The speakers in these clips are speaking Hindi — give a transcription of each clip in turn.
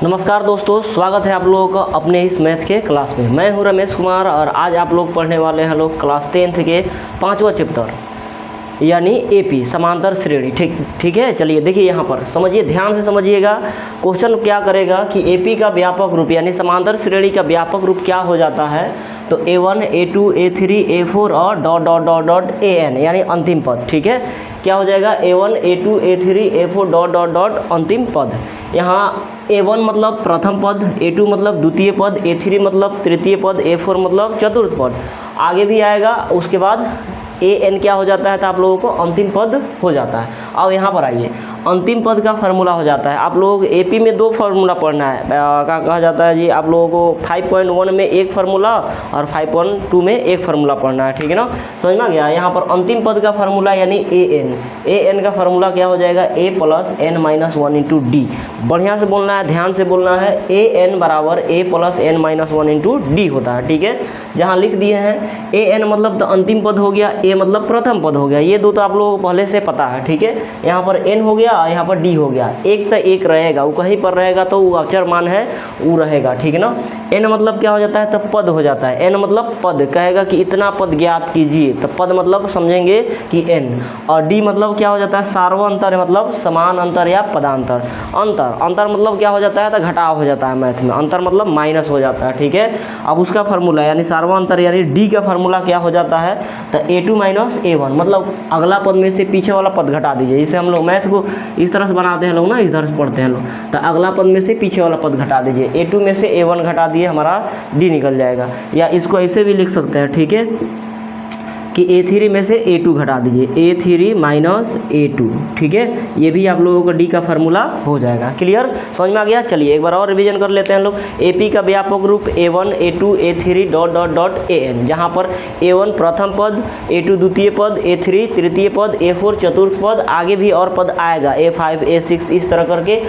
नमस्कार दोस्तों, स्वागत है आप लोगों का अपने इस मैथ के क्लास में। मैं हूं रमेश कुमार और आज आप लोग पढ़ने वाले हैं लोग क्लास 10th के 5वां चैप्टर यानी एपी समांतर श्रेणी। ठीक है। चलिए देखिए यहाँ पर समझिए, ध्यान से समझिएगा। क्वेश्चन क्या करेगा कि एपी का व्यापक रूप यानी समांतर श्रेणी का व्यापक रूप क्या हो जाता है, तो A1 A2 A3 A4 और dot dot dot dot AN यानी अंतिम पद। ठीक है, क्या हो जाएगा A1 A2 A3 A4 dot dot dot अंतिम पद। यहाँ A1 मतलब प्रथम पद, A2 मतलब द्वितीय पद, A3 मतलब तृतीय पद, A4 मतलब चतुर्थ पद। आगे भी आएगा, उसके बाद AN क्या हो जाता है तो आप लोगों को अंतिम पद हो जाता है। अब यहाँ पर आइए, अंतिम पद का फार्मूला हो जाता है। आप लोग एपी में दो फार्मूला पढ़ना है। क्या कहा जाता है जी, आप लोगों को 5.1 में एक फार्मूला और 5.2 में एक फार्मूला पढ़ना है। ठीक है ना, समझ में गया। यहाँ पर अंतिम पद का फार्मूला यानी AN का फार्मूला क्या हो जाएगा, A + n-1 × D। बढ़िया से बोलना है, ध्यान से बोलना है। AN बराबर A + n-1 × D होता है। ठीक है, जहाँ लिख दिए हैं AN मतलब तो अंतिम पद हो गया, A मतलब प्रथम पद हो गया। ये दो तो आप लोगों को पहले से पता है। ठीक है, यहाँ पर N हो गया, यहाँ पर D हो गया। एक तो एक रहेगा, वो कहीं पर रहेगा तो वो अक्षर मान है वो रहेगा। ठीक है ना। N मतलब क्या हो जाता है तो पद हो जाता है। N मतलब पद, कहेगा कि इतना पद ज्ञात कीजिए, तो पद मतलब समझेंगे कि N। और D मतलब क्या हो जाता है, सार्वअंतर मतलब समान अंतर या पदांतर। अंतर मतलब क्या हो जाता है तो घटाव हो जाता है मैथ में। अंतर मतलब माइनस हो जाता है। ठीक है, अब उसका फार्मूला यानी सार्वअंतर यानी D का फार्मूला क्या हो जाता है तो A2 - A1 मतलब अगला पद में से पीछे वाला पद घटा दीजिए। इसे हम लोग मैथ को इस तरह से बनाते हैं लोग ना, इधर से पढ़ते हैं लोग, तो अगला पद में से पीछे वाला पद घटा दीजिए। A2 में से A1 घटा दिए, हमारा D निकल जाएगा। या इसको ऐसे भी लिख सकते हैं, ठीक है, कि A3 में से A2 घटा दीजिए, A3 - A2। ठीक है, ये भी आप लोगों को D का फार्मूला हो जाएगा। क्लियर, समझ में आ गया। चलिए एक बार और रिवीजन कर लेते हैं लोग। AP का व्यापक रूप A1 A2 A3 dot dot dot AN, जहाँ पर A1 प्रथम पद, A2 द्वितीय पद, A3 तृतीय पद, A4 चतुर्थ पद, आगे भी और पद आएगा A5 A6 इस तरह करके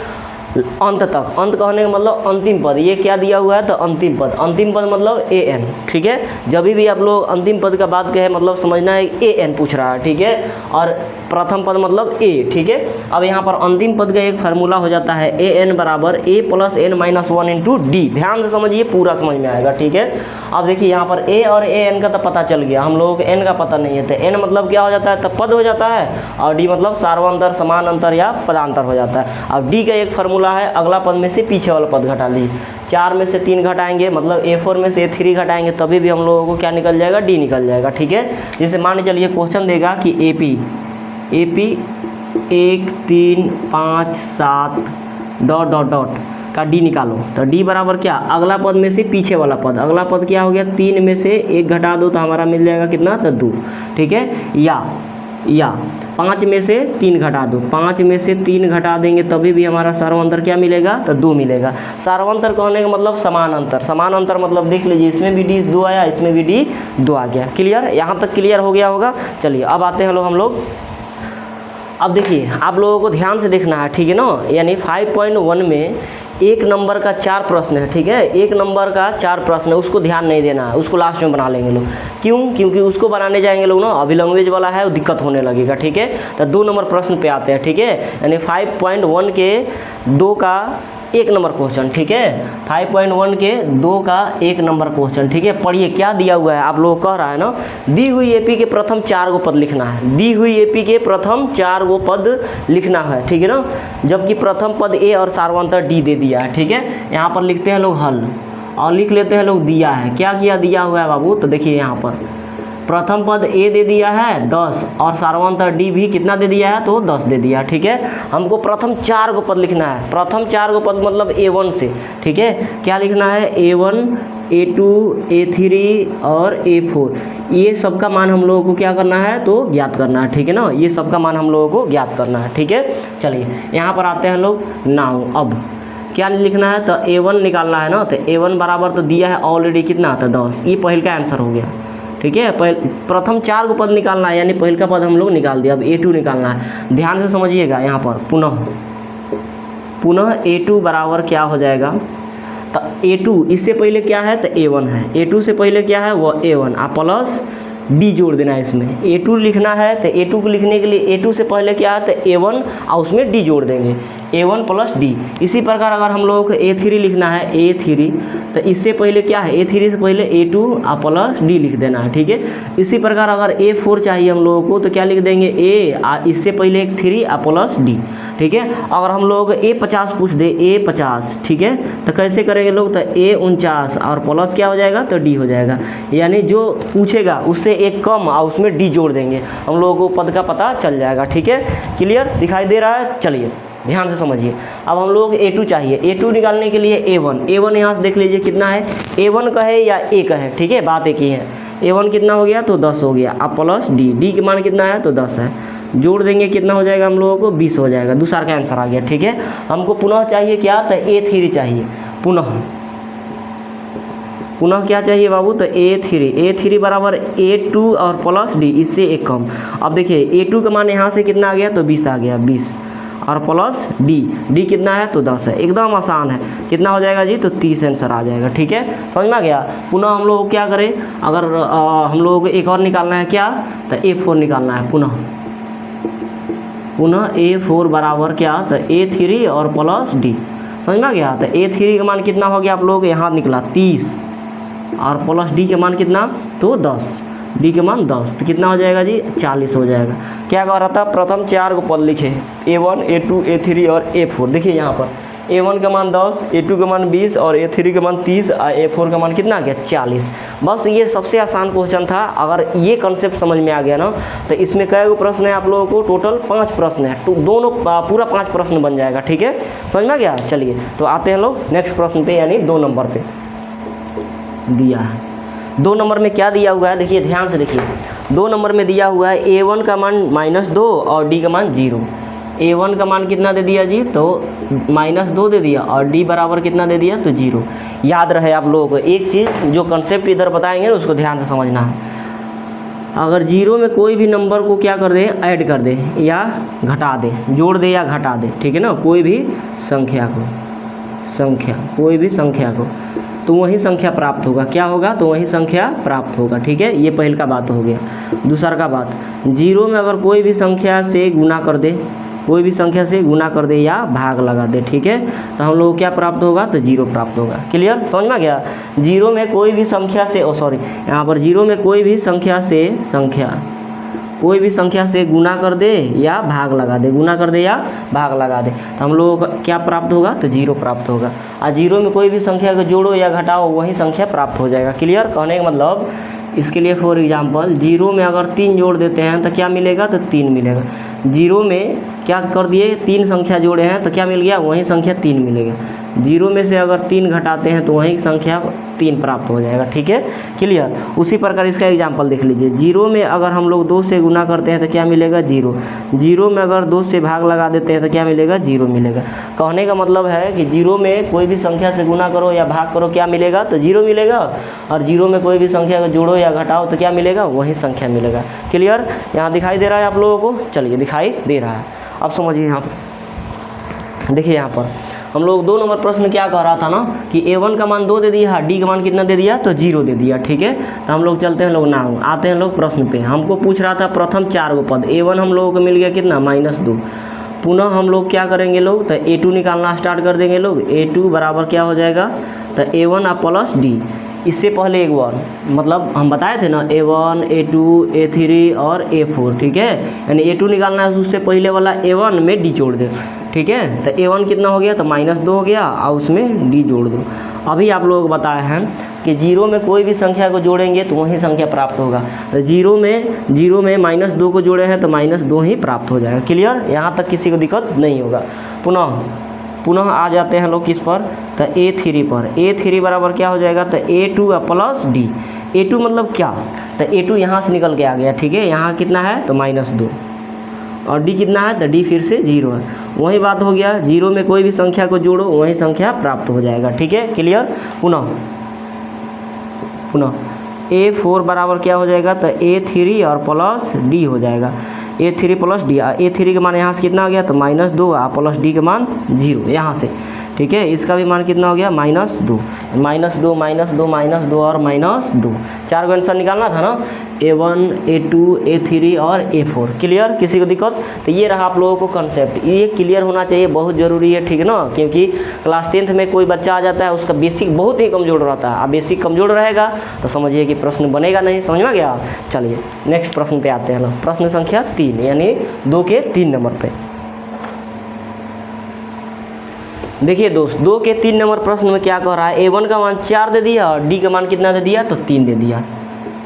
अंत तक। अंत कहने का मतलब अंतिम पद। ये क्या दिया हुआ है तो अंतिम पद मतलब AN। ठीक है, जब भी आप लोग अंतिम पद का बात कहे मतलब समझना है AN पूछ रहा है। ठीक है, और प्रथम पद मतलब A। ठीक है, अब यहाँ पर अंतिम पद का एक फार्मूला हो जाता है AN बराबर A + n-1 × D। ध्यान से समझिए, पूरा समझ में आएगा। ठीक है, अब देखिए यहाँ पर A और AN का तो पता चल गया, हम लोगों को N का पता नहीं है। तो N मतलब क्या हो जाता है तो पद हो जाता है, और D मतलब सार्वअंतर समान अंतर या पदांतर हो जाता है। अब D का एक फार्मूला है, अगला पद में से पीछे वाला पद घटा लीजिए। 4 में से 3 घटाएंगे मतलब A4 में से A3 घटाएंगे, तभी भी हम लोगों को क्या निकल जाएगा, D निकल जाएगा। ठीक है, जैसे मान चलिए क्वेश्चन देगा कि AP 1 3 5 7 डॉट डॉट डॉट का D निकालो, तो D बराबर क्या, अगला पद में से पीछे वाला पद। अगला पद क्या हो गया, 3 में से 1 घटा दो तो हमारा मिल जाएगा कितना तो 2। ठीक है, या 5 में से 3 घटा दो, 5 में से 3 घटा देंगे तभी भी हमारा सार्वअंतर क्या मिलेगा तो 2 मिलेगा। सार्वअंतर कहने का मतलब समान अंतर मतलब देख लीजिए, इसमें भी D 2 आया, इसमें भी D 2 आ गया। क्लियर, यहाँ तक क्लियर हो गया होगा। चलिए अब आते हैं हम लोग। अब देखिए आप लोगों को ध्यान से देखना है, ठीक है ना। यानी 5.1 में 1 नंबर का 4 प्रश्न है। ठीक है, 1 नंबर का 4 प्रश्न है, उसको ध्यान नहीं देना है, उसको लास्ट में बना लेंगे लोग। क्यों, क्योंकि उसको बनाने जाएंगे लोग ना, अभी लैंग्वेज वाला है, वो दिक्कत होने लगेगा। ठीक है, तो 2 नंबर प्रश्न पे आते हैं। ठीक है, यानी 5.1 के 2 का 1 नंबर क्वेश्चन। ठीक है, 5.1 के 2 का 1 नंबर क्वेश्चन। ठीक है, पढ़िए क्या दिया हुआ है, आप लोग कह रहा है ना, दी हुई एपी के प्रथम 4 गो पद लिखना है। दी हुई एपी के प्रथम 4 गो पद लिखना है। ठीक है ना, जबकि प्रथम पद A और सार्वअंतर D दे दिया है। ठीक है, यहाँ पर लिखते हैं लोग हल और लिख लेते हैं लोग दिया है। क्या किया दिया हुआ है बाबू, तो देखिए यहाँ पर प्रथम पद A दे दिया है 10 और सार्वअंतर D भी कितना दे दिया है तो 10 दे दिया। ठीक है, हमको प्रथम 4 गो पद लिखना है। प्रथम 4 गो पद मतलब A1 से। ठीक है, क्या लिखना है, A1 A2 A3 और A4, ये सब का मान हम लोगों को क्या करना है तो ज्ञात करना है। ठीक है ना, ये सब का मान हम लोगों को ज्ञात करना है। ठीक है, चलिए यहाँ पर आते हैं लोग नाउ। अब क्या लिखना है तो A1 निकालना है ना, तो A1 बराबर तो दिया है ऑलरेडी कितना था 10, ये पहले का आंसर हो गया। ठीक है, प्रथम 4 को पद निकालना है, यानी पहले का पद हम लोग निकाल दिया। अब A2 निकालना है, ध्यान से समझिएगा। यहाँ पर पुनः A2 बराबर क्या हो जाएगा तो A2 इससे पहले क्या है तो A1 है, A2 से पहले क्या है वो A1 प्लस डी जोड़ देना है इसमें। A2 लिखना है तो A2 को लिखने के लिए A2 से पहले क्या है तो A1 और उसमें D जोड़ देंगे, A1 प्लस D। इसी प्रकार अगर हम लोग को A3 लिखना है, A3 तो इससे पहले क्या है, A3 से पहले A2 और प्लस D लिख देना है, ठीक है। इसी प्रकार अगर A4 चाहिए हम लोगों को तो क्या लिख देंगे, A इससे पहले एक 3 और प्लस D, ठीक है। अगर हम लोग A50 पूछ दे, A50, ठीक है, तो कैसे करेंगे लोग, तो A49 और प्लस क्या हो जाएगा तो D हो जाएगा। यानी जो पूछेगा उससे एक कम और उसमें D जोड़ देंगे, हम लोगों को पद का पता चल जाएगा, ठीक है। क्लियर दिखाई दे रहा है, चलिए ध्यान से समझिए। अब हम लोग A2 चाहिए, A2 निकालने के लिए A1 यहाँ से देख लीजिए कितना है, A1 का है या A का है, ठीक है, बात एक ही है। A1 कितना हो गया तो 10 हो गया, अब प्लस D के मान कितना है तो 10 है, जोड़ देंगे कितना हो जाएगा हम लोगों को 20 हो जाएगा। दूसरा का आंसर आ गया, ठीक है। हमको पुनः चाहिए क्या, तो A3 चाहिए, पुनः क्या चाहिए बाबू, तो A3 बराबर A2 और प्लस D, इससे एक कम। अब देखिए A2 का मान यहाँ से कितना आ गया तो 20 आ गया, 20 और प्लस D कितना है तो 10 है, एकदम आसान है। कितना हो जाएगा जी तो 30 आंसर आ जाएगा, ठीक है, समझ में आ गया। पुनः हम लोग क्या करें, अगर हम लोग को एक और निकालना है क्या, तो A4 निकालना है, पुनः A4 बराबर क्या, तो A3 और प्लस D, समझ में आ गया। तो A3 का मान कितना हो गया आप लोग यहाँ निकला 30 और प्लस D के मान कितना तो 10, D के मान 10, तो कितना हो जाएगा जी 40 हो जाएगा। क्या कह रहा था, प्रथम 4 को पद लिखे, A1 A2 A3 और A4। देखिए यहाँ पर A1 का मान 10, A2 का मान 20 और A3 का मान 30 और A4 का मान कितना आ गया 40। बस ये सबसे आसान क्वेश्चन था। अगर ये कंसेप्ट समझ में आ गया ना तो इसमें कई प्रश्न है आप लोगों को, टोटल 5 प्रश्न है, तो दोनों पूरा 5 प्रश्न बन जाएगा, ठीक है, समझ में आ गया। चलिए तो आते हैं लोग नेक्स्ट प्रश्न पे, यानी 2 नंबर पे दिया है। 2 नंबर में क्या दिया हुआ है, देखिए ध्यान से देखिए। 2 नंबर में दिया हुआ है A1 का मान -2 और D का मान 0। A1 का मान कितना दे दिया जी तो -2 दे दिया और D बराबर कितना दे दिया तो 0। याद रहे आप लोगों को एक चीज़, जो कंसेप्ट इधर बताएंगे ना उसको ध्यान से समझना है। अगर 0 में कोई भी नंबर को क्या कर दे, ऐड कर दे या घटा दे, जोड़ दे या घटा दे, ठीक है ना, कोई भी संख्या कोई भी संख्या को, तो वही संख्या प्राप्त होगा। क्या होगा तो वही संख्या प्राप्त होगा, ठीक है। ये पहल का बात हो गया। दूसरा का बात, 0 में अगर कोई भी संख्या से गुना कर दे, या भाग लगा दे, ठीक है, तो हम लोग क्या प्राप्त होगा तो 0 प्राप्त होगा। क्लियर, समझ में आ गया। 0 में कोई भी संख्या से, यहाँ पर 0 में कोई भी संख्या से गुना कर दे या भाग लगा दे, तो हम लोगों को क्या प्राप्त होगा तो 0 प्राप्त होगा। और 0 में कोई भी संख्या को जोड़ो या घटाओ वही संख्या प्राप्त हो जाएगा। क्लियर, कहने का मतलब इसके लिए फॉर एग्जांपल 0 में अगर 3 जोड़ देते हैं तो क्या मिलेगा तो 3 मिलेगा। 0 में क्या कर दिए, 3 संख्या जोड़े हैं तो क्या मिल गया, वही संख्या 3 मिलेगा। 0 में से अगर 3 घटाते हैं तो वही संख्या 3 प्राप्त हो जाएगा, ठीक है। क्लियर, उसी प्रकार इसका एग्जांपल देख लीजिए। 0 में अगर हम लोग 2 से गुना करते हैं तो क्या मिलेगा 0। 0 में अगर 2 से भाग लगा देते हैं तो क्या मिलेगा 0 मिलेगा। कहने का मतलब है कि 0 में कोई भी संख्या से गुना करो या भाग करो क्या मिलेगा तो 0 मिलेगा, और 0 में कोई भी संख्या को जोड़ो या घटाओ तो क्या मिलेगा, वही संख्या मिलेगा। क्लियर, यहाँ दिखाई दे रहा है आप लोगों को, चलिए दिखाई दे रहा है। अब समझिए यहाँ पर, देखिए यहाँ पर हम लोग 2 नंबर प्रश्न क्या कह रहा था ना कि A1 का मान 2 दे दिया, D का मान कितना दे दिया तो 0 दे दिया, ठीक है। तो हम लोग चलते हैं लोग ना, आते हैं लोग प्रश्न पे। हमको पूछ रहा था प्रथम 4 को पद, A1 हम लोगों को मिल गया कितना -2। पुनः हम लोग क्या करेंगे लोग तो A2 निकालना स्टार्ट कर देंगे लोग। A2 बराबर क्या हो जाएगा तो A1 और प्लस D। इससे पहले एक बार मतलब हम बताए थे ना A1 A2 A3 और A4, ठीक है, यानी A2 निकालना है उससे पहले वाला A1 में D जोड़ दे, ठीक है। तो A1 कितना हो गया तो -2 हो गया और उसमें D जोड़ दो। अभी आप लोग बताए हैं कि 0 में कोई भी संख्या को जोड़ेंगे तो वही संख्या प्राप्त होगा। तो 0 में -2 को जोड़े हैं तो -2 ही प्राप्त हो जाएगा। क्लियर, यहाँ तक किसी को दिक्कत नहीं होगा। पुनः आ जाते हैं लोग किस पर तो A3 पर। A3 बराबर क्या हो जाएगा तो A2 प्लस D। A2 मतलब क्या तो A2 यहाँ से निकल के आ गया, ठीक है, यहाँ कितना है तो -2 और D कितना है तो D फिर से 0 है। वही बात हो गया, 0 में कोई भी संख्या को जोड़ो वही संख्या प्राप्त हो जाएगा, ठीक है। क्लियर, पुनः A4 बराबर क्या हो जाएगा तो A3 और प्लस D हो जाएगा। A3 प्लस D, A3 का मान यहाँ से कितना आ गया तो -2 और प्लस D का मान 0। यहाँ से ठीक है। इसका भी मान कितना हो गया -2, -2 -2 -2 और -2, 4 को आंसर निकालना था ना, A1 A2 A3 और A4। क्लियर, किसी को दिक्कत? तो ये रहा आप लोगों को कंसेप्ट, ये क्लियर होना चाहिए, बहुत ज़रूरी है, ठीक है ना, क्योंकि क्लास 10th में कोई बच्चा आ जाता है उसका बेसिक बहुत ही कमज़ोर रहता है। अब बेसिक कमज़ोर रहेगा तो समझिए कि प्रश्न बनेगा नहीं, समझ में गया। चलिए नेक्स्ट प्रश्न पे आते हैं ना, प्रश्न संख्या 3 यानी 2 के 3 नंबर पे। देखिए दोस्त, 2 के 3 नंबर प्रश्न में क्या कह रहा है, A1 का मान 4 दे दिया और D का मान कितना दे दिया, तो 3 दे दिया।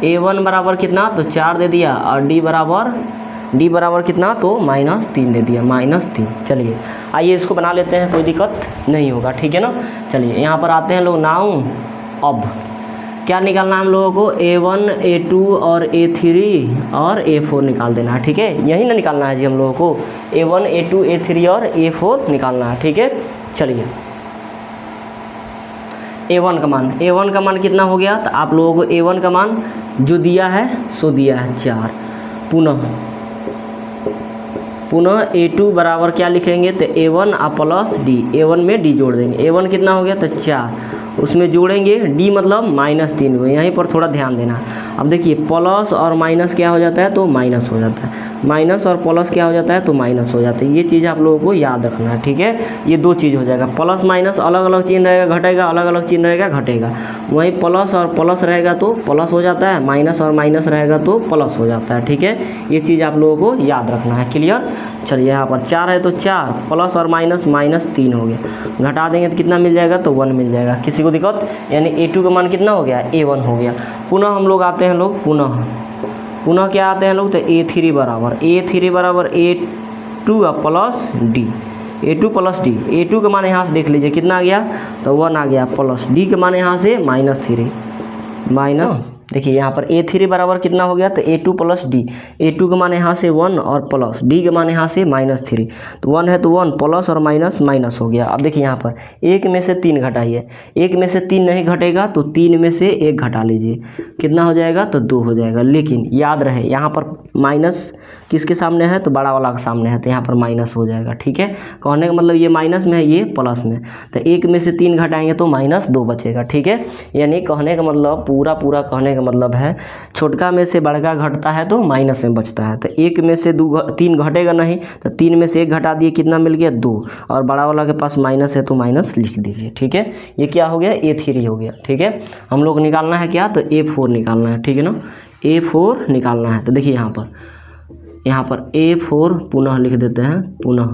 A1 बराबर कितना, तो 4 दे दिया और D बराबर कितना, तो -3 दे दिया, -3। चलिए आइए इसको बना लेते हैं, कोई दिक्कत नहीं होगा, ठीक है ना। चलिए यहाँ पर आते हैं लोग नाउ। अब क्या निकालना है हम लोगों को, A1 A2 और A3 और A4 निकाल देना है, ठीक है। यही ना निकालना है जी हम लोगों को, A1 A2 A3 और A4 निकालना है, ठीक है। चलिए A1 का मान कितना हो गया, तो आप लोगों को A1 का मान जो दिया है सो दिया है 4। पुनः A2 बराबर क्या लिखेंगे, तो A1 प्लस D, A1 में D जोड़ देंगे। A1 कितना हो गया, तो 4, उसमें जोड़ेंगे D मतलब -3 को, यहीं पर थोड़ा ध्यान देना। अब देखिए प्लस और माइनस क्या हो जाता है, तो माइनस हो जाता है, माइनस और प्लस क्या हो जाता है, तो माइनस हो जाता है। ये चीज़ आप लोगों को याद रखना है, ठीक है। ये 2 चीज़ हो जाएगा, प्लस माइनस अलग अलग चिन्ह रहेगा घटेगा, अलग अलग चिन्ह रहेगा घटेगा। वहीं प्लस और प्लस रहेगा तो प्लस हो जाता है, माइनस और माइनस रहेगा तो प्लस हो जाता है, ठीक है। ये चीज़ आप लोगों को याद रखना है, क्लियर। चलिए यहाँ पर 4 है तो 4 प्लस और माइनस -3 हो गया, घटा देंगे तो कितना मिल जाएगा, तो 1 मिल जाएगा। किसी को दिक्कत, यानी A2 का मान कितना हो गया, A1 हो गया। पुनः हम लोग आते हैं लोग, पुनः क्या आते हैं लोग, तो A3 बराबर A2 plus D, A2 plus D। A2 का मान यहाँ से देख लीजिए कितना आ गया, तो 1 आ गया, प्लस D का मान यहाँ से -3 देखिए यहाँ पर A3 बराबर कितना हो गया, तो A2 प्लस D। A2 का मान यहाँ से 1 और प्लस D का मान यहाँ से -3, तो 1 है तो 1 प्लस और माइनस हो गया। अब देखिए यहाँ पर 1 में से 3 घटाइए, 1 में से 3 नहीं घटेगा तो 3 में से 1 घटा लीजिए, कितना हो जाएगा, तो 2 हो जाएगा। लेकिन याद रहे यहाँ पर माइनस किसके सामने है, तो बड़ा वाला के सामने है, तो यहाँ पर माइनस हो जाएगा, ठीक है। कहने का मतलब ये माइनस में है, ये प्लस में, तो 1 में से 3 घटाएंगे तो -2 बचेगा, ठीक है। यानी कहने का मतलब पूरा कहने का मतलब है, छोटका में से बड़का घटता है तो माइनस में बचता है। तो 1 में से 3 घटेगा नहीं, तो 3 में से 1 घटा दिए, कितना मिल गया, 2, और बड़ा वाला के पास माइनस है तो माइनस लिख दीजिए, ठीक है। ये क्या हो गया, A3 हो गया, ठीक है। हम लोग निकालना है क्या, तो A4 निकालना है, ठीक है ना, A4 निकालना है। तो देखिए यहाँ पर A4 पुनः लिख देते हैं, पुनः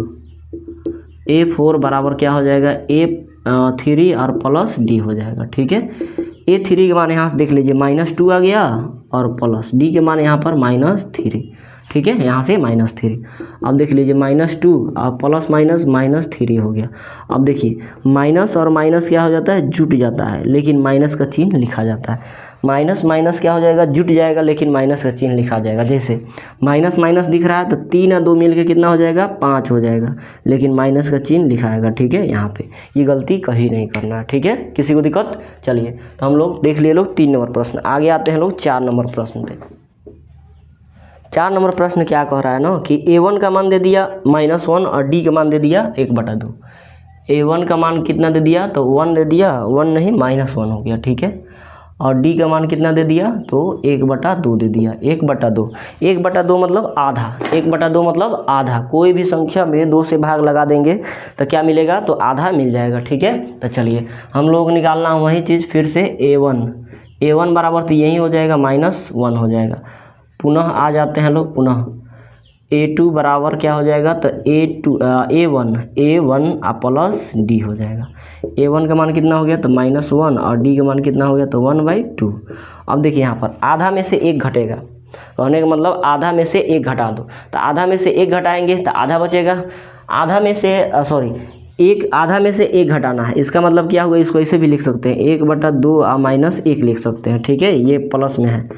A4 बराबर क्या हो जाएगा, A3 और प्लस D हो जाएगा, ठीक है। A3 के मान यहाँ से देख लीजिए -2 आ गया और प्लस D के मान यहाँ पर -3, ठीक है, यहाँ से -3। अब देख लीजिए -2 और प्लस -3 हो गया। अब देखिए माइनस और माइनस क्या हो जाता है, जुट जाता है, लेकिन माइनस का चिन्ह लिखा जाता है। माइनस क्या हो जाएगा, जुट जाएगा, लेकिन माइनस का चिन्ह लिखा जाएगा। जैसे माइनस दिख रहा है तो 3 और 2 मिल के कितना हो जाएगा, 5 हो जाएगा, लेकिन माइनस का चिन्ह लिखाएगा, ठीक है। यहाँ पे ये गलती कहीं नहीं करना, ठीक है। किसी को दिक्कत, चलिए तो हम लोग देख लिए लोग 3 नंबर प्रश्न। आगे आते हैं लोग 4 नंबर प्रश्न पे। 4 नंबर प्रश्न क्या कह रहा है ना, कि A1 का मान दे दिया -1 और D का मान दे दिया 1/2। A1 का मान कितना दे दिया, तो 1 दे दिया, 1 नहीं -1 हो गया, ठीक है। और D का मान कितना दे दिया, तो 1/2 दे दिया, 1/2 मतलब आधा, 1/2 मतलब आधा। कोई भी संख्या में 2 से भाग लगा देंगे तो क्या मिलेगा, तो आधा मिल जाएगा, ठीक है। तो चलिए हम लोग निकालना वही चीज़ फिर से, A1 बराबर तो यही हो जाएगा, -1 हो जाएगा। पुनः आ जाते हैं लोग, पुनः A2 बराबर क्या हो जाएगा, तो A1 प्लस D हो जाएगा। A1 का मान कितना हो गया, तो -1 और D का मान कितना हो गया, तो 1/2। अब देखिए यहाँ पर आधा में से 1 घटेगा, कहने का मतलब आधा में से 1 घटा दो, तो आधा में से 1 घटाएंगे तो आधा बचेगा। आधा में से एक घटाना है, इसका मतलब क्या होगा, इसको ऐसे भी लिख सकते हैं, 1/2 -1 लिख सकते हैं, ठीक है। ये प्लस में है,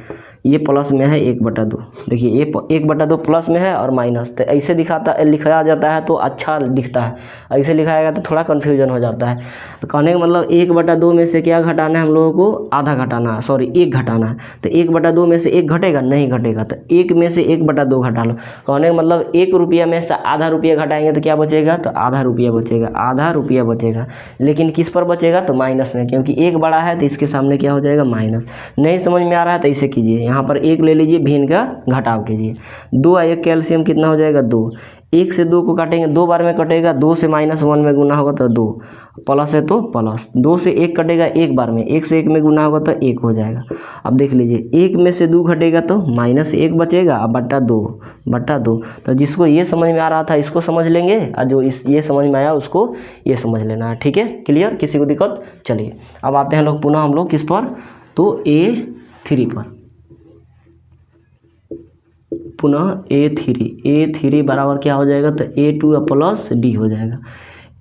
ये प्लस में है 1/2। देखिए ये 1/2 प्लस में है और माइनस, तो ऐसे लिखाया जाता है तो अच्छा दिखता है, ऐसे लिखाएगा तो थोड़ा कन्फ्यूजन हो जाता है। तो कहने का मतलब 1/2 में से क्या घटाना है हम लोगों को, आधा घटाना है, सॉरी 1 घटाना है। तो 1/2 में से 1 घटेगा, नहीं घटेगा, तो 1 में से 1/2 घटा लो। कहने का मतलब 1 रुपया में से आधा रुपया घटाएंगे तो क्या बचेगा, तो आधा रुपया बचेगा, आधा रुपया बचेगा। लेकिन किस पर बचेगा, तो माइनस में, क्योंकि 1 बड़ा है तो इसके सामने क्या हो जाएगा, माइनस। नहीं समझ में आ रहा है तो इसे कीजिए, यहाँ पर 1 ले लीजिए, भिन्न का घटाव कीजिए। 2 और 1 कैल्शियम कितना हो जाएगा, 2। 1 से 2 को काटेंगे, 2 बार में कटेगा, 2 से -1 में गुना होगा तो 2, प्लस है तो प्लस। 2 से 1 कटेगा 1 बार में, 1 से 1 में गुना होगा तो 1 हो जाएगा। अब देख लीजिए 1 में से 2 घटेगा तो -1 बचेगा, अब बटा 2। तो जिसको ये समझ में आ रहा था इसको समझ लेंगे, और जो ये समझ में आया उसको ये समझ लेना है। ठीक है, क्लियर, किसी को दिक्कत। चलिए अब आते हैं लोग पुनः हम लोग किस पर, तो A3 पर। पुनः A3 बराबर क्या हो जाएगा, तो A2 प्लस D हो जाएगा।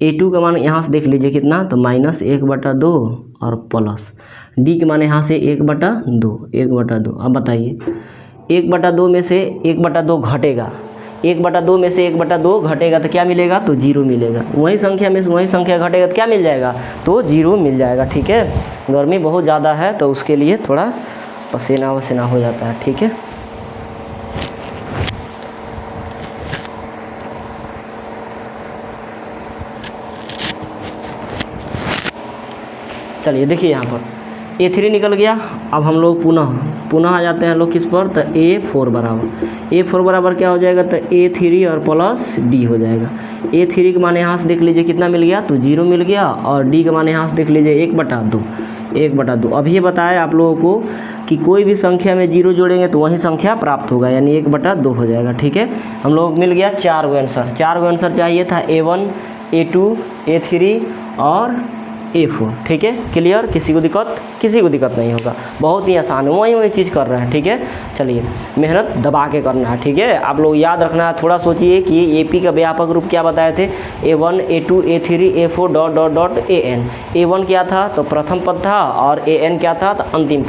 A2 का मान यहाँ से देख लीजिए कितना, तो -1/2 और प्लस D के मान यहाँ से 1/2। अब बताइए 1/2 में से 1/2 घटेगा, 1/2 में से 1/2 घटेगा तो क्या मिलेगा, तो 0 मिलेगा। वही संख्या में से वही संख्या घटेगा तो क्या मिल जाएगा, तो 0 मिल जाएगा। ठीक है, गर्मी बहुत ज़्यादा है तो उसके लिए थोड़ा पसीना वसीना हो जाता है। ठीक है, चलिए देखिए यहाँ पर A3 निकल गया। अब हम लोग पुनः आ जाते हैं लोग किस पर, तो A4 बराबर क्या हो जाएगा, तो A3 और प्लस D हो जाएगा। A3 के माने यहाँ से देख लीजिए कितना मिल गया, तो 0 मिल गया, और D के माने यहाँ से देख लीजिए 1/2। अब ये बताया आप लोगों को कि कोई भी संख्या में 0 जोड़ेंगे तो वही संख्या प्राप्त होगा, यानी 1/2 हो जाएगा। ठीक है, हम लोग मिल गया 4 गो आंसर चाहिए था, A1, A2, A3 और A4। ठीक है, क्लियर, किसी को दिक्कत नहीं होगा, बहुत ही आसान है, वही चीज़ कर रहे हैं। ठीक है, चलिए मेहनत दबा के करना है। ठीक है, आप लोग याद रखना है, थोड़ा सोचिए कि AP का व्यापक रूप क्या बताए थे, A1, A2, A3, A4 ... AN। A1 क्या था, तो प्रथम पद था, और AN क्या था, तो अंतिम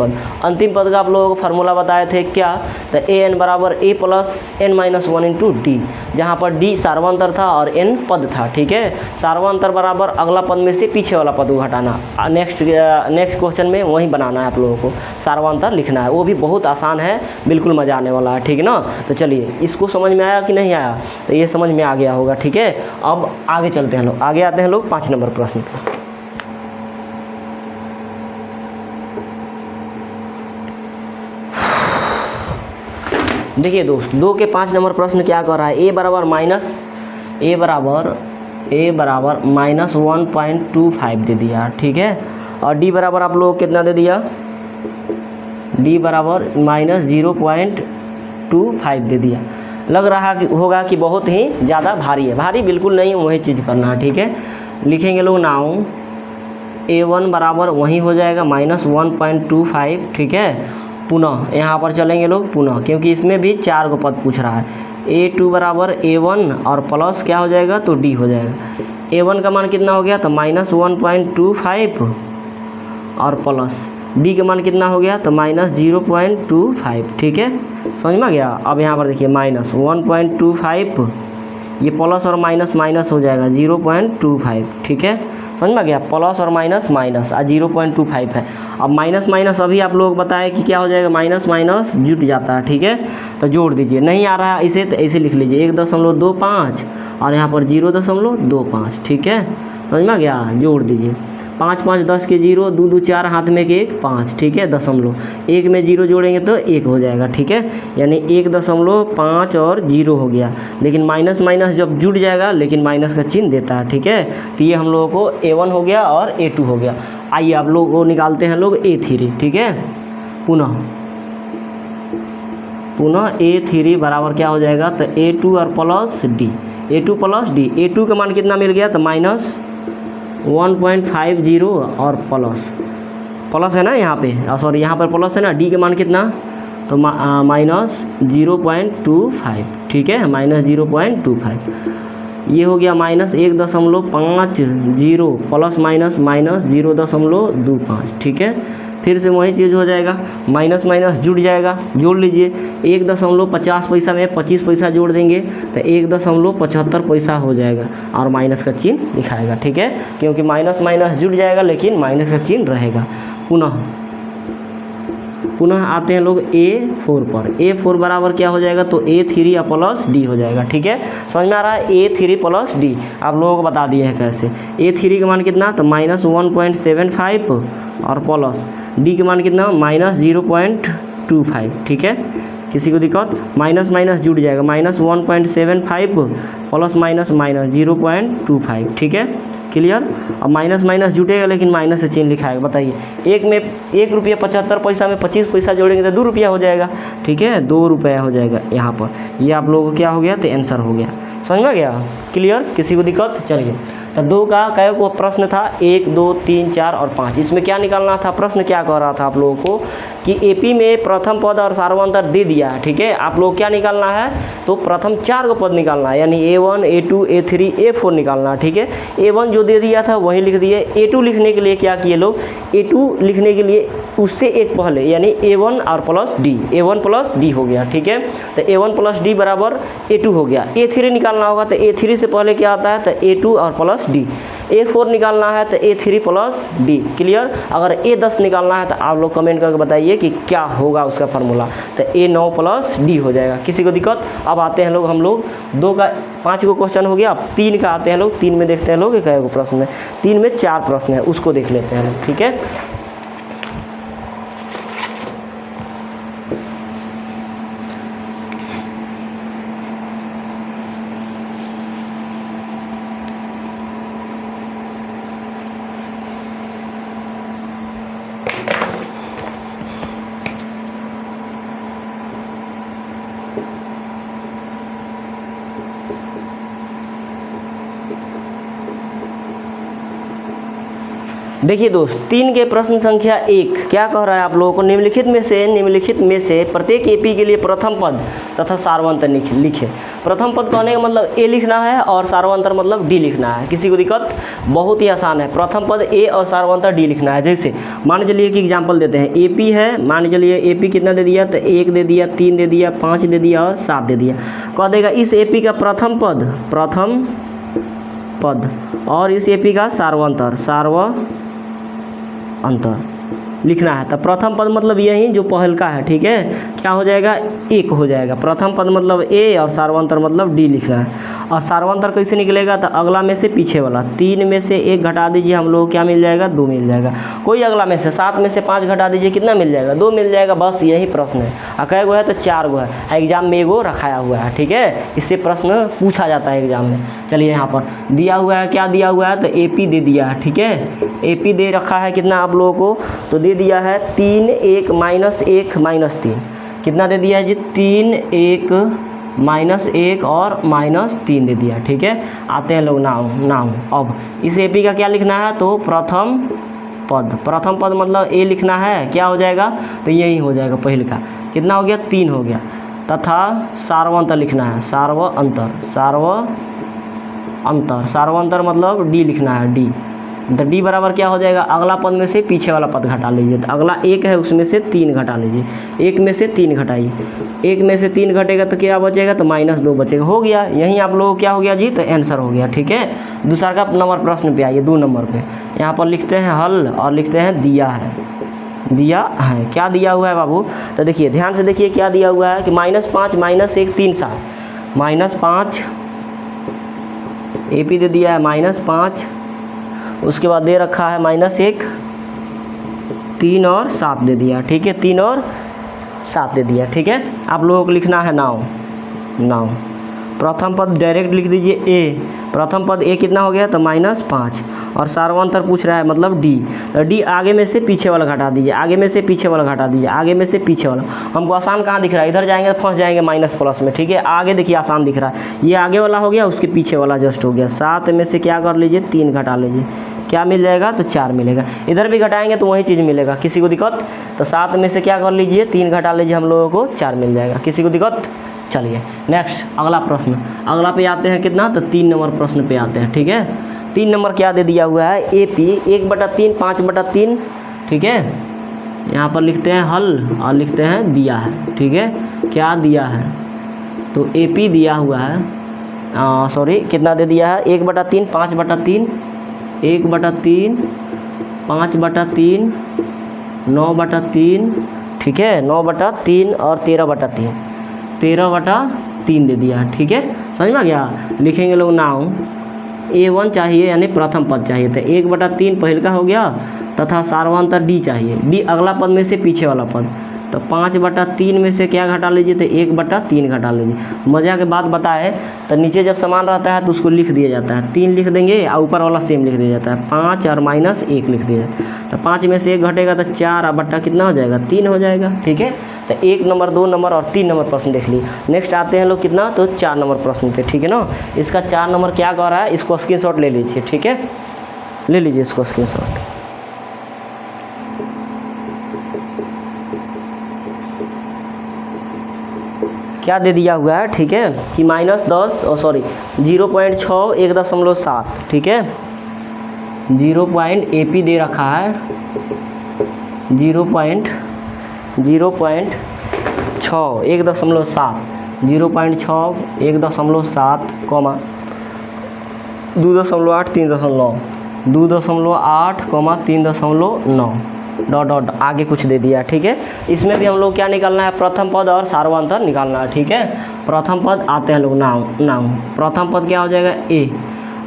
पद का आप लोगों को फार्मूला बताए थे क्या, तो AN बराबर A + n-1 × D, जहाँ पर D सार्वंतर था और N पद था। ठीक है, सार्वंतर बराबर अगला पद में से पीछे वाला पद घटाना। नेक्स्ट क्वेश्चन में वही बनाना है आप लोगों को, सार्वंतर लिखना है, वो भी बहुत आसान है, बिल्कुल मजा आने वाला है। ठीक है ना, तो चलिए इसको समझ में आया कि नहीं आया, तो ये समझ में आ गया होगा। ठीक है, अब आगे चलते हैं लोग, आगे आते हैं लोग 5 नंबर प्रश्न पर। देखिए दोस्त, 2 के 5 नंबर प्रश्न क्या कर रहा है, A बराबर -1.25 दे दिया। ठीक है, और D बराबर आप लोग कितना दे दिया, D बराबर -0.25 दे दिया। लग रहा होगा कि बहुत ही ज़्यादा भारी है, भारी बिल्कुल नहीं, वही चीज़ करना है। ठीक है, लिखेंगे लोग नाउ A1 बराबर वही हो जाएगा -1.25। ठीक है, पुनः यहाँ पर चलेंगे लोग पुनः, क्योंकि इसमें भी 4 को पद पूछ रहा है। A2 बराबर A1 और प्लस क्या हो जाएगा, तो D हो जाएगा। A1 का मान कितना हो गया, तो -1.25 और प्लस D का मान कितना हो गया, तो -0.25। ठीक है, समझ में आ गया। अब यहाँ पर देखिए -1.25, ये प्लस और माइनस हो जाएगा 0.25। ठीक है, समझ में गया, प्लस और माइनस और 0.25 है। अब माइनस अभी आप लोग बताएं कि क्या हो जाएगा, माइनस जुट जाता है। ठीक है, तो जोड़ दीजिए, नहीं आ रहा है इसे तो ऐसे लिख लीजिए 1.25 और यहाँ पर 0.25। ठीक है, समझ में गया, जोड़ दीजिए 5 5 10 के 0, 2 2 4 हाथ में के 1 5। ठीक है, दशमलव 1 में 0 जोड़ेंगे तो 1 हो जाएगा। ठीक है, यानी 1.5 और 0 हो गया, लेकिन माइनस जब जुड़ जाएगा लेकिन माइनस का चिन्ह देता है। ठीक है, तो ये हम लोगों को A1 हो गया और A2 हो गया। आइए आप लोगों को निकालते हैं लोग A3। ठीक है, पुनः A3 बराबर क्या हो जाएगा, तो A2 और plus D, A2 plus D। A2 का मान कितना मिल गया, तो -1.50 और प्लस है ना यहाँ पे, सॉरी यहाँ पर प्लस है ना। D के मान कितना, तो -0.25। ठीक है, -0.25। ये हो गया -1.50 प्लस माइनस माइनस 0.25, ठीक है। फिर से वही चीज़ हो जाएगा, माइनस माइनस जुड़ जाएगा, जोड़ लीजिए 1.50 पैसा में 25 पैसा जोड़ देंगे तो 1.75 पैसा हो जाएगा और माइनस का चिन्ह दिखाएगा, ठीक है, क्योंकि माइनस माइनस जुड़ जाएगा लेकिन माइनस का चिन्ह रहेगा। पुनः आते हैं लोग A4 पर। A4 बराबर क्या हो जाएगा, तो A3 प्लस D हो जाएगा, ठीक है। समझ में आ रहा है, A3 प्लस D आप लोगों को बता दिए हैं कैसे। A3 का मान कितना, तो -1.75 और प्लस D के मान कितना, -0.25, ठीक है। किसी को दिक्कत, माइनस माइनस जुड़ जाएगा, -1.75 प्लस माइनस माइनस 0.25, ठीक है, क्लियर। अब माइनस माइनस जुटेगा लेकिन माइनस से चिन्ह लिखाएगा। बताइए, एक में ₹1.75 में 25 पैसा जोड़ेंगे तो ₹2 हो जाएगा, ठीक है, ₹2 हो जाएगा यहाँ पर। ये आप लोगों को क्या हो गया, तो आंसर हो गया। समझ में गया, क्लियर। किसी को दिक्कत, चलिए। तो 2 का कै को प्रश्न था, 1, 2, 3, 4 और 5। इसमें क्या निकालना था, प्रश्न क्या कह रहा था आप लोगों को कि AP में प्रथम पद और सार्वंतर दे दिया है, ठीक है। आप लोग क्या निकालना है, तो प्रथम 4 को पद निकालना है, यानी A1, A2, A3, A4 निकालना है, ठीक है। A1 जो दे दिया था वही लिख दिए। A2 लिखने के लिए क्या किए लोग, A2 लिखने के लिए उससे एक पहले यानी A1 और plus D, A1 plus D हो गया, ठीक है। तो A1 प्लस D बराबर A2 हो गया। A3 निकालना होगा तो A3 से पहले क्या आता है, तो A2 और प्लस D। A4 निकालना है तो A3 प्लस D, क्लियर। अगर A10 निकालना है तो आप लोग कमेंट करके बताइए कि क्या होगा उसका फार्मूला, तो A9 प्लस D हो जाएगा। किसी को दिक्कत। अब आते हैं लोग हम लोग 2 का 5 को क्वेश्चन हो गया। अब 3 का आते हैं लोग। 3 में देखते हैं लोग क्या प्रश्न है। 3 में 4 प्रश्न है, उसको देख लेते हैं लोग, ठीक है। देखिए दोस्त, 3 के प्रश्न संख्या 1 क्या कह रहा है आप लोगों को, निम्नलिखित में से प्रत्येक AP के लिए प्रथम पद तथा सार्वंतर लिखे। प्रथम पद कहने का मतलब A लिखना है और सार्वंतर मतलब D लिखना है। किसी को दिक्कत, बहुत ही आसान है। प्रथम पद A और सार्वंतर D लिखना है। जैसे मान चलिए कि एग्जाम्पल देते हैं, AP है, मान चलिए AP कितना दे दिया, तो 1 दे दिया, 3 दे दिया, 5 दे दिया और 7 दे दिया। कह देगा इस AP का प्रथम पद और इस AP का सार्वंतर लिखना है। तो प्रथम पद मतलब यही जो पहल का है, ठीक है, क्या हो जाएगा, 1 हो जाएगा। प्रथम पद मतलब A और सार्वंतर मतलब D लिखना है। और सार्वंतर कैसे निकलेगा, तो अगला में से पीछे वाला। 3 में से 1 घटा दीजिए, हम लोग क्या मिल जाएगा, 2 मिल जाएगा। कोई अगला में से 7 में से 5 घटा दीजिए, कितना मिल जाएगा, 2 मिल जाएगा। बस यही प्रश्न है। कै गो है, तो 4 गो है। एग्जाम में एगो रखाया हुआ है, ठीक है, इससे प्रश्न पूछा जाता है एग्जाम में। चलिए यहाँ पर दिया हुआ है, क्या दिया हुआ है, तो AP दे दिया है, ठीक है। AP दे रखा है कितना आप लोगों को, तो दे दिया है 3, 1, -1, -3। कितना दे दिया है जी, 3, 1, -1 और -3 दे दिया, ठीक है। आते हैं लोग नाम। अब इस AP का क्या लिखना है, तो प्रथम पद मतलब A लिखना है, क्या हो जाएगा, तो यही हो जाएगा पहले का। कितना हो गया, 3 हो गया। तथा सार्वंतर लिखना है, सार्वंतर मतलब D लिखना है, D। तो D बराबर क्या हो जाएगा, अगला पद में से पीछे वाला पद घटा लीजिए। तो अगला 1 है, उसमें से 3 घटा लीजिए। 1 में से 3 घटाइए, 1 में से 3 घटेगा तो क्या बचेगा, तो -2 बचेगा। हो गया, यहीं आप लोगों को क्या हो गया जी, तो आंसर हो गया, ठीक है। दूसरा का नंबर प्रश्न पे आइए, 2 नंबर पे। यहाँ पर लिखते हैं हल और लिखते हैं दिया है। क्या दिया हुआ है बाबू, तो देखिए ध्यान से देखिए क्या दिया हुआ है कि -5, -1, 3, 7। -5 AP दे दिया है, -5, उसके बाद दे रखा है -1, 3 और 7 दे दिया, ठीक है, 3 और 7 दे दिया, ठीक है। आप लोगों को लिखना है नाउ। प्रथम पद डायरेक्ट लिख दीजिए A। प्रथम पद A कितना हो गया, तो -5 और सार्वंतर पूछ रहा है मतलब D। तो D आगे में से पीछे वाला घटा दीजिए, आगे में से पीछे वाला घटा दीजिए, आगे में से पीछे वाला। हमको आसान कहाँ दिख रहा है, इधर जाएंगे तो फंस जाएंगे माइनस प्लस में, ठीक है। आगे देखिए आसान दिख रहा है, ये आगे वाला हो गया, उसके पीछे वाला जस्ट हो गया। 7 में से क्या कर लीजिए, 3 घटा लीजिए। क्या मिल जाएगा, तो 4 मिलेगा। इधर भी घटाएंगे तो वही चीज़ मिलेगा, किसी को दिक्कत? तो 7 में से क्या कर लीजिए, 3 घटा लीजिए, हम लोगों को 4 मिल जाएगा, किसी को दिक्कत? चलिए नेक्स्ट अगला प्रश्न, अगला पे आते हैं कितना, तो 3 नंबर प्रश्न पे आते हैं। ठीक है, 3 नंबर क्या दे दिया हुआ है, AP 1/3 5/3। ठीक है, यहाँ पर लिखते हैं हल और लिखते हैं दिया है। ठीक है, क्या दिया है, तो AP दिया हुआ है, सॉरी कितना दे दिया है, 1/3 5/3 1/3 5/3 9/3। ठीक है, 9/3 और 13/3 13/3 दे दिया। ठीक है, समझ में आ गया। लिखेंगे लोग नाउ A1 चाहिए यानी प्रथम पद चाहिए, तो 1/3 पहले का हो गया तथा सार्वंतर D चाहिए, D अगला पद में से पीछे वाला पद, तो 5/3 में से क्या घटा लीजिए, तो 1/3 घटा लीजिए। मज़ा के बात बताए तो नीचे जब समान रहता है तो उसको लिख दिया जाता है, 3 लिख देंगे और ऊपर वाला सेम लिख दिया जाता है, 5 और -1 लिख दिया जाता है। तो 5 में से 1 घटेगा तो 4 और बट्टा कितना हो जाएगा, 3 हो जाएगा। ठीक है, तो 1 नंबर 2 नंबर और 3 नंबर प्रश्न देख लिए। नेक्स्ट आते हैं लोग कितना, तो 4 नंबर प्रश्न पे। ठीक है ना, इसका 4 नंबर क्या कह रहा है, इसको स्क्रीनशॉट ले लीजिए। ठीक है, ले लीजिए इसको स्क्रीनशॉट। क्या दे दिया हुआ है, ठीक है, कि -10 और सॉरी 0.6 1.7। ठीक है, 0. AP दे रखा है 0.6 1.7 0.6 1.7 कॉमा 2.8 3.9 2.8 3.9 डॉट आगे कुछ दे दिया। ठीक है, इसमें भी हम लोग क्या निकालना है, प्रथम पद और सार्वंतर निकालना है। ठीक है, प्रथम पद आते हैं लोग नाउ प्रथम पद क्या हो जाएगा, A,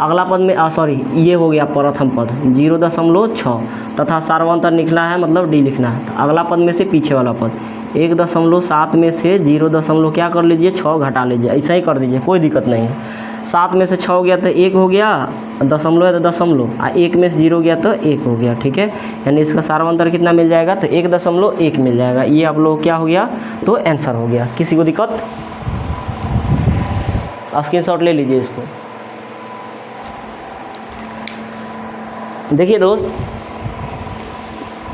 अगला पद में सॉरी ये हो गया प्रथम पद 0.6 तथा सार्वंतर लिखना है, मतलब D लिखना है। तो अगला पद में से पीछे वाला पद 1.7 में से 0. क्या कर लीजिए, 6 घटा लीजिए, ऐसा ही कर दीजिए, कोई दिक्कत नहीं है। 7 में से 6 हो गया तो 1 हो गया, दशमलव है तो दशमलव, 1 में से 0 गया तो 1 हो गया। ठीक है, यानी इसका सार्वंतर कितना मिल जाएगा, तो 1.1 मिल जाएगा। ये आप लोग क्या हो गया, तो आंसर हो गया। किसी को दिक्कत, स्क्रीनशॉट ले लीजिए इसको। देखिए दोस्त,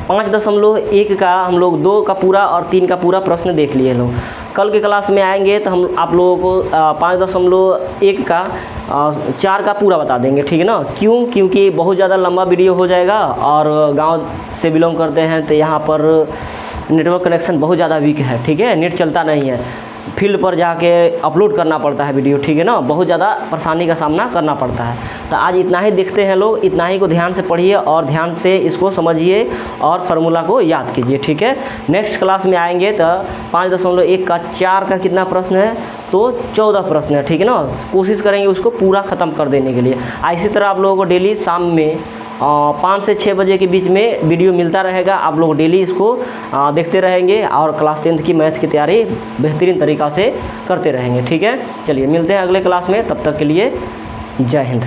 5.1 का हम लोग 2 का पूरा और 3 का पूरा प्रश्न देख लिए लोग। कल के क्लास में आएंगे तो हम आप लोगों को 5.1 का 4 का पूरा बता देंगे। ठीक है ना, क्यों, क्योंकि बहुत ज़्यादा लंबा वीडियो हो जाएगा और गांव से बिलोंग करते हैं तो यहाँ पर नेटवर्क कनेक्शन बहुत ज़्यादा वीक है। ठीक है, नेट चलता नहीं है, फील्ड पर जाके अपलोड करना पड़ता है वीडियो। ठीक है ना, बहुत ज़्यादा परेशानी का सामना करना पड़ता है। तो आज इतना ही देखते हैं लोग, इतना ही को ध्यान से पढ़िए और ध्यान से इसको समझिए और फार्मूला को याद कीजिए। ठीक है, नेक्स्ट क्लास में आएंगे तो 5.1 का 4 का कितना प्रश्न है, तो 14 प्रश्न है। ठीक है ना, कोशिश करेंगे उसको पूरा ख़त्म कर देने के लिए। इसी तरह आप लोगों को डेली शाम में 5 से 6 बजे के बीच में वीडियो मिलता रहेगा। आप लोग डेली इसको देखते रहेंगे और क्लास 10 की मैथ की तैयारी बेहतरीन तरीक़ा से करते रहेंगे। ठीक है, चलिए मिलते हैं अगले क्लास में, तब तक के लिए जय हिंद।